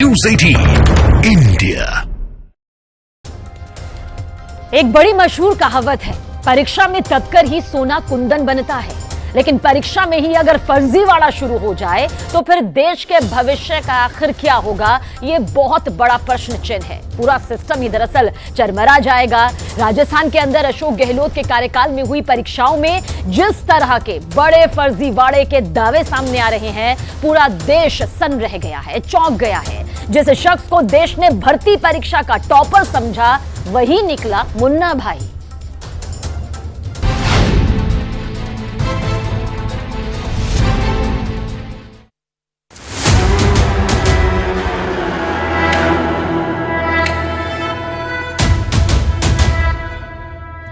News 18 India. एक बड़ी मशहूर कहावत है, परीक्षा में तपकर ही सोना कुंदन बनता है। लेकिन परीक्षा में ही अगर फर्जीवाड़ा शुरू हो जाए तो फिर देश के भविष्य का आखिर क्या होगा, ये बहुत बड़ा प्रश्न चिन्ह है। पूरा सिस्टम ही दरअसल चरमरा जाएगा। राजस्थान के अंदर अशोक गहलोत के कार्यकाल में हुई परीक्षाओं में जिस तरह के बड़े फर्जीवाड़े के दावे सामने आ रहे हैं, पूरा देश सन्न रह गया है, चौंक गया है। जिस शख्स को देश ने भर्ती परीक्षा का टॉपर समझा, वही निकला मुन्ना भाई।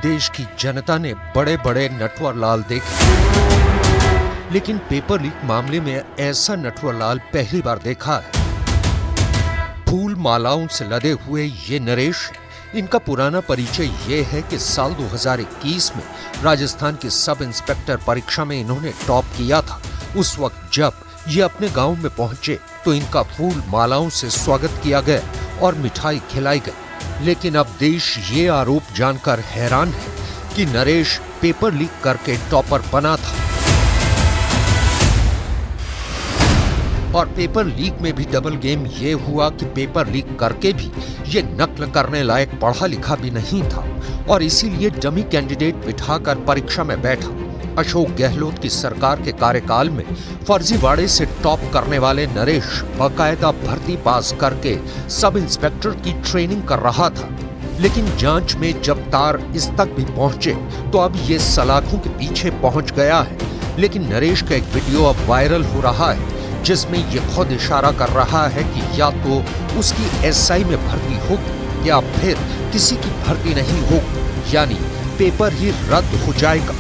देश की जनता ने बड़े बड़े नटवर लाल देखे, लेकिन पेपर लीक मामले में ऐसा नटवर लाल पहली बार देखा है। फूल मालाओं से लदे हुए ये नरेश, इनका पुराना परिचय ये है कि साल 2021 में राजस्थान की सब इंस्पेक्टर परीक्षा में इन्होंने टॉप किया था। उस वक्त जब ये अपने गांव में पहुंचे तो इनका फूल मालाओं से स्वागत किया गया और मिठाई खिलाई गई। लेकिन अब देश ये आरोप जानकर हैरान है कि नरेश पेपर लीक करके टॉपर बना था। और पेपर लीक में भी डबल गेम ये हुआ कि पेपर लीक करके भी ये नकल करने लायक पढ़ा लिखा भी नहीं था और इसीलिए डमी कैंडिडेट बिठाकर परीक्षा में बैठा। अशोक गहलोत की सरकार के कार्यकाल में फर्जीवाड़े से टॉप करने वाले नरेश बाकायदा भर्ती पास करके सब इंस्पेक्टर की ट्रेनिंग कर रहा था। लेकिन जांच में जब तार इस तक भी पहुंचे तो अब ये सलाखों के पीछे पहुंच गया है। लेकिन नरेश का एक वीडियो अब वायरल हो रहा है जिसमें ये खुद इशारा कर रहा है कि या तो उसकी एसआई में भर्ती होगी या फिर किसी की भर्ती नहीं होगी, यानी पेपर ही रद्द हो जाएगा।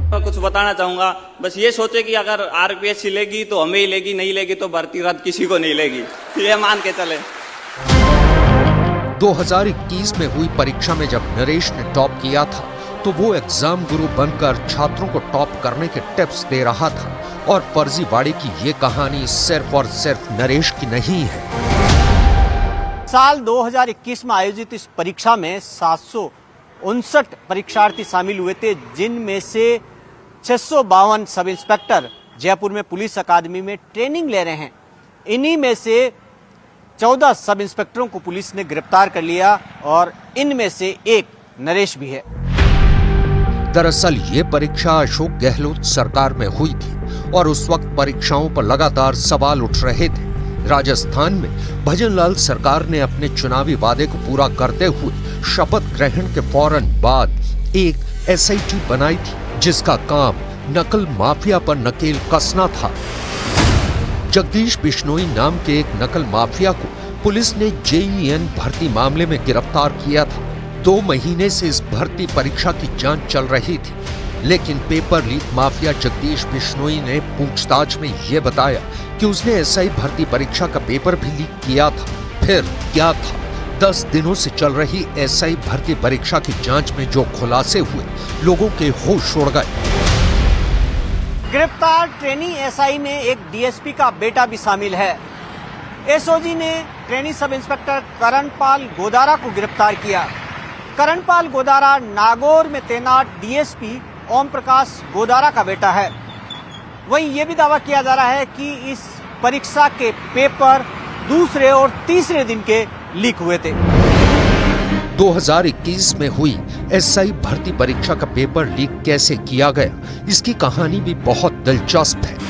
मैं कुछ बताना चाहूंगा, बस ये सोचे कि अगर आरपीएससी लेगी तो हमें ही लेगी, नहीं लेगी तो भर्ती रद्द किसी को नहीं लेगी, ये मान के चले। 2021 में हुई परीक्षा में जब नरेश ने टॉप किया था तो वो एग्जाम गुरु बनकर छात्रों को टॉप करने के टिप्स दे रहा था। और फर्जीवाड़े की ये कहानी सिर्फ और सिर्फ नरेश की नहीं है। साल 2021 में आयोजित इस परीक्षा में 759 परीक्षार्थी शामिल हुए थे, जिनमें से 652 सब इंस्पेक्टर जयपुर में पुलिस अकादमी में ट्रेनिंग ले रहे हैं। इन्हीं में से 14 सब इंस्पेक्टरों को पुलिस ने गिरफ्तार कर लिया और इनमें से एक नरेश भी है। दरअसल ये परीक्षा अशोक गहलोत सरकार में हुई थी और उस वक्त परीक्षाओं पर लगातार सवाल उठ रहे थे। राजस्थान में भजनलाल सरकार ने अपने चुनावी वादे को पूरा करते हुए शपथ ग्रहण के फौरन बाद एक एसआईटी बनाई थी जिसका काम नकल माफिया पर नकेल कसना था। जगदीश बिश्नोई नाम के एक नकल माफिया को पुलिस ने जेईएन भर्ती मामले में गिरफ्तार किया था। 2 महीने से इस भर्ती परीक्षा की जांच चल रही थी, लेकिन paper leak mafia Jagdish Bishnoi ने पूछताछ में यह बताया कि उसने एसआई भर्ती परीक्षा का पेपर भी लीक किया था। फिर क्या था? 10 दिनों से चल रही एसआई भर्ती परीक्षा की जांच में जो खुलासे हुए, लोगों के होश उड़ गए। गिरफ्तार ट्रेनी एसआई में एक डीएसपी का बेटा भी शामिल है। एसओजी ने trainee sub inspector Karanpal Godara को गिरफ्तार किया। करणपाल गोदारा नागौर में तैनात डीएसपी ओम प्रकाश गोदारा का बेटा है। वहीं यह भी दावा किया जा रहा है कि इस परीक्षा के पेपर दूसरे और तीसरे दिन के लीक हुए थे। 2021 में हुई एसआई भर्ती परीक्षा का पेपर लीक कैसे किया गया, इसकी कहानी भी बहुत दिलचस्प है।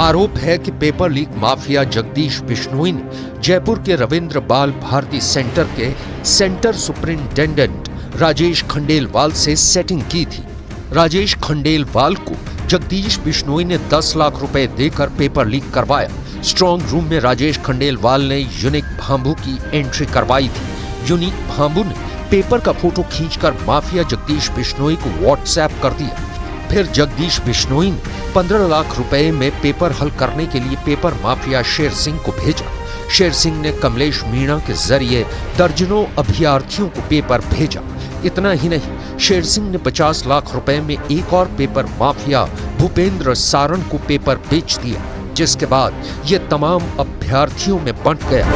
आरोप है कि paper leak mafia Jagdish Bishnoi ने जयपुर के रविंद्र बाल भारती सेंटर के सेंटर सुपरिंटेंडेंट राजेश खंडेलवाल से सेटिंग की थी। राजेश खंडेलवाल को जगदीश बिश्नोई ने 10 लाख रुपए देकर पेपर लीक करवाया। स्ट्रॉन्ग रूम में राजेश खंडेलवाल ने यूनिक भांबू की एंट्री करवाई थी। यूनिक भांबू ने पेपर का फोटो खींचकर माफिया जगदीश बिश्नोई को व्हाट्सएप कर दिया। फिर जगदीश बिश्नोई ने 15 लाख रुपए में पेपर हल करने के लिए पेपर माफिया शेर सिंह को भेजा। शेर सिंह ने कमलेश मीणा के जरिए दर्जनों अभ्यर्थियों को पेपर भेजा। इतना ही नहीं, शेर सिंह ने 50 लाख रुपए में एक और पेपर माफिया भूपेंद्र सारण को पेपर बेच दिया। जिसके बाद ये तमाम अभ्यर्थियों में बंट गया।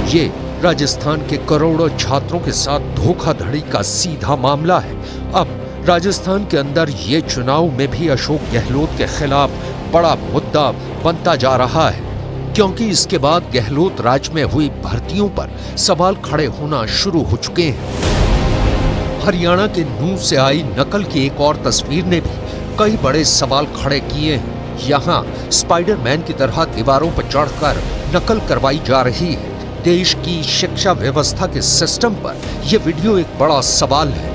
ये राजस्थान के करोड़ों छात्रों के साथ धोखाधड़ी का सीधा मामला है। अब राजस्थान के अंदर ये चुनाव में भी अशोक गहलोत के खिलाफ बड़ा मुद्दा बनता जा रहा है, क्योंकि इसके बाद गहलोत राज में हुई भर्तियों पर सवाल खड़े होना शुरू हो चुके हैं। हरियाणा के नूह से आई नकल की एक और तस्वीर ने भी कई बड़े सवाल खड़े किए हैं। यहाँ स्पाइडरमैन की तरह दीवारों पर चढ़कर नकल करवाई जा रही है। देश की शिक्षा व्यवस्था के सिस्टम पर यह वीडियो एक बड़ा सवाल है।